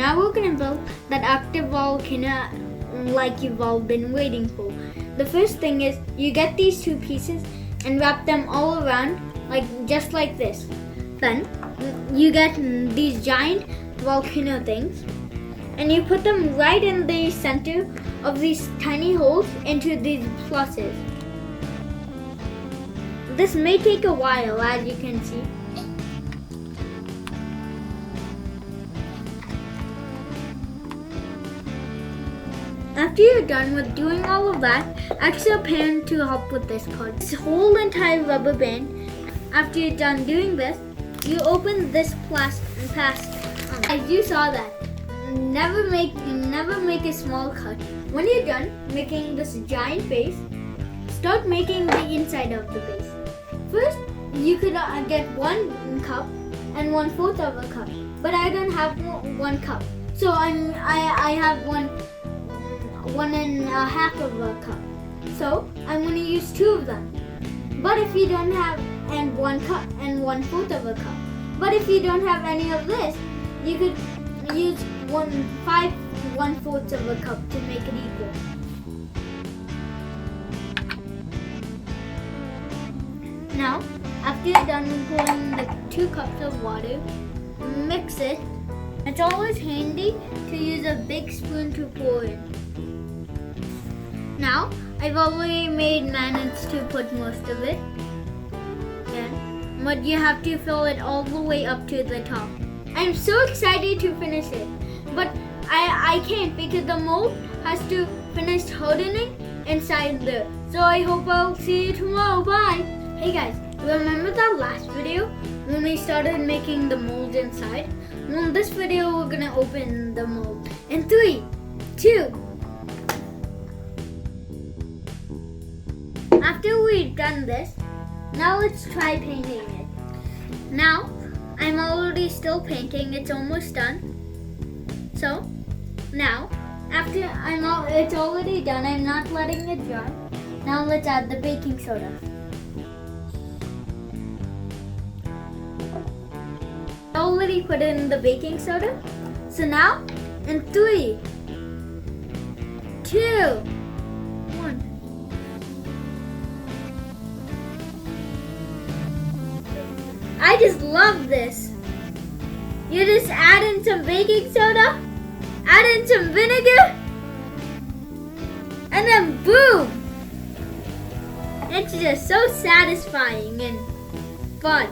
now we're gonna build that active volcano like you've all been waiting for. The first thing is you get these two pieces and wrap them all around just like this. Then you get these giant volcano things and you put them right in the center of these tiny holes into these pluses. This may take a while, as you can see. After you're done with doing all of that, ask your parent to help with this part. This whole entire rubber band, after you're done doing this, you open this plastic. As you saw that, never make a small cut. When you're done making this giant base, start making the inside of the base. First, you could get 1 cup and 1/4 of a cup, but I don't have 1 cup, so I have 1.5 of a cup. So I'm going to use 2 of them. But if you don't have 1 cup and 1/4 of a cup. But if you don't have any of this, you could use 1/4 of a cup to make it equal. Now, after you're done pouring the 2 cups of water, mix it. It's always handy to use a big spoon to pour in. Now, I've already made mayonnaise to put most of it. But you have to fill it all the way up to the top. I'm so excited to finish it, but I can't because the mold has to finish hardening inside there. So I hope I'll see you tomorrow. Bye! Hey guys, remember that last video when we started making the mold inside? Well, in this video we're gonna open the mold in 3, 2. After we've done this, now let's try painting it. Now, I'm already still painting, it's almost done. So, now, after it's already done, I'm not letting it dry. Now let's add the baking soda. I already put in the baking soda. So now, in 3, 2, 1. I just love this. You just add in some baking soda, add in some vinegar, and then boom! It's just so satisfying and fun.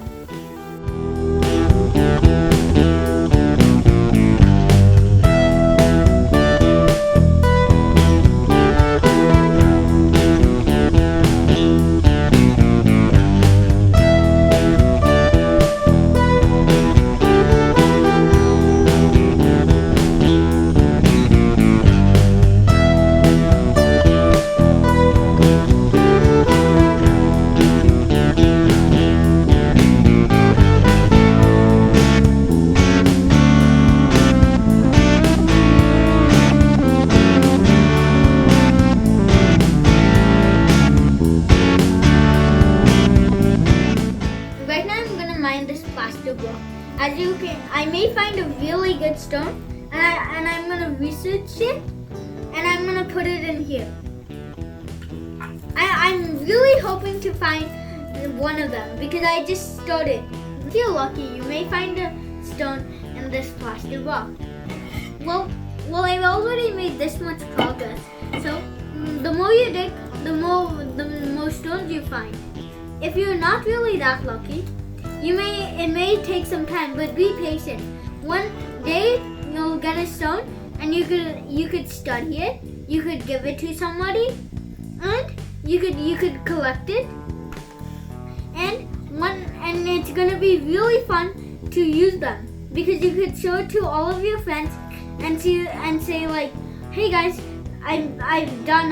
As you can, I may find a really good stone, and I'm gonna research it, and I'm gonna put it in here. I'm really hoping to find one of them because I just started. If you're lucky, you may find a stone in this plastic block. Well, I've already made this much progress. So the more you dig, the more stones you find. If you're not really that lucky, it may take some time, but be patient. One day you'll get a stone, and you could study it. You could give it to somebody, and you could collect it. And it's gonna be really fun to use them because you could show it to all of your friends and say like, hey guys, I've done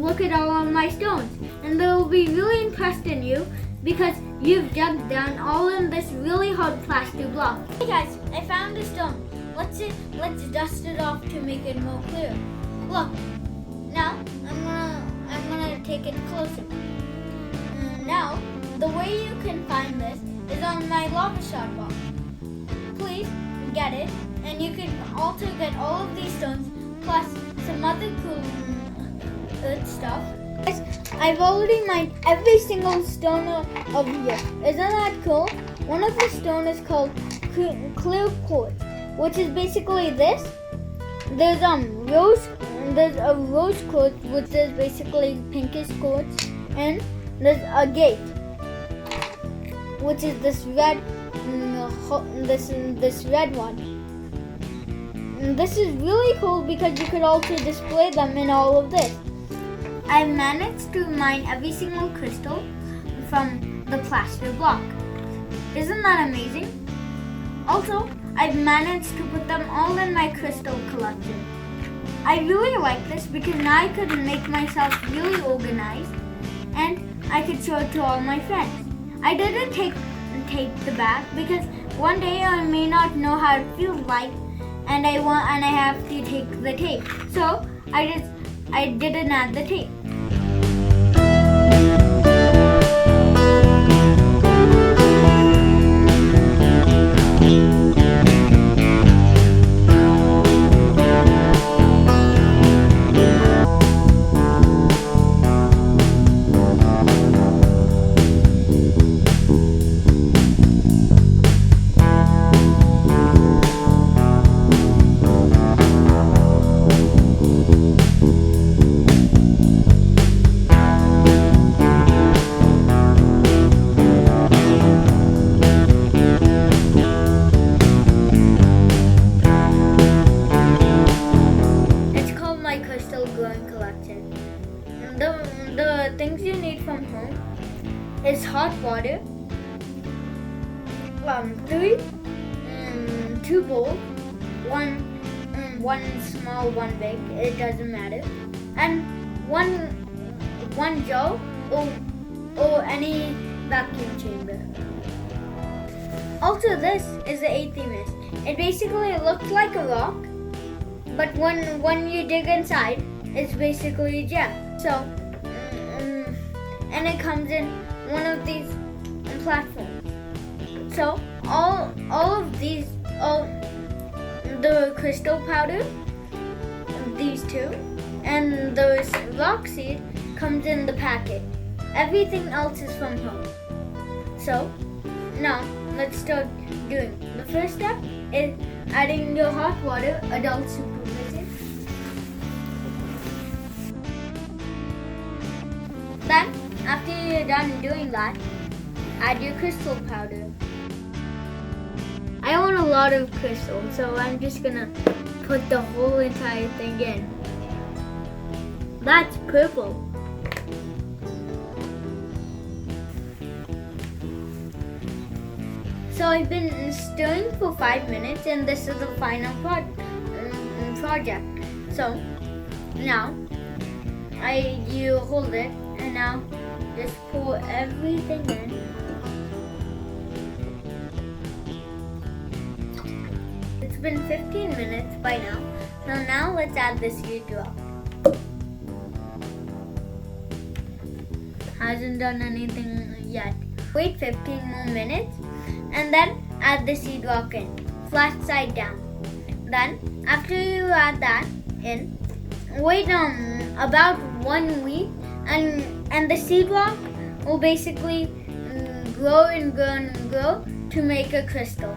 look at all of my stones, and they'll be really impressed in you because you've dug down all in this really hard plastic block. Hey guys, I found a stone. Let's dust it off to make it more clear. Look, now I'm gonna take it closer. Now, the way you can find this is on my lava shot box. Please get it and and you can also get all of these stones plus some other cool stuff. Guys, I've already mined every single stone over here. Isn't that cool? One of the stones is called clear quartz, which is basically this. There's a rose quartz, which is basically pinkish quartz, and there's a gate, which is this red, this red one. And this is really cool because you could also display them in all of this. I managed to mine every single crystal from the plaster block. Isn't that amazing? Also, I've managed to put them all in my crystal collection. I really like this because now I could make myself really organized and I could show it to all my friends. I didn't tape the back because one day I may not know how it feels like and I have to take the tape. So I didn't add the tape. The things you need from home is hot water, 2 bowls, one small, one big, it doesn't matter, and one jar or any vacuum chamber. Also, this is the atheist. It basically looks like a rock, but when you dig inside, it's basically a gem. So, and it comes in one of these platforms. So all of these, the crystal powder, these two, and the rock seed comes in the packet. Everything else is from home. So now let's start doing. The first step is adding your hot water, adult supervision. Then, after you're done doing that, add your crystal powder. I want a lot of crystal, so I'm just gonna put the whole entire thing in. That's purple. So I've been stirring for 5 minutes, and this is the final project. So now you hold it, and now just pour everything in. It's been 15 minutes by now. So now let's add the seed drop. Hasn't done anything yet. Wait 15 more minutes and then add the seed rock in, flat side down. Then after you add that in, wait about 1 week and the seed rock will basically grow and grow and grow to make a crystal.